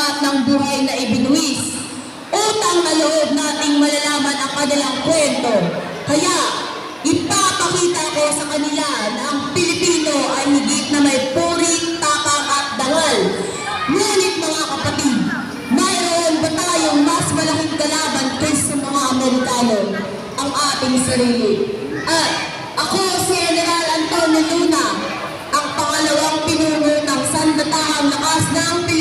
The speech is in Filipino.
lahat ng buhay na ibinuwis. Utang na loob nating malalaman ang kanilang kwento. Kaya, ipapakita ko sa kanila na ang Pilipino ay higit na may puri, tapang at dangal. Ngunit mga kapatid, mayroon ba tayong mas malaking kalaban kaysa mga Amerikano? Ang ating sarili. At ako si General Antonio Luna, ang pangalawang pinuno ng Sandatahang Lakas ng Pilipinas.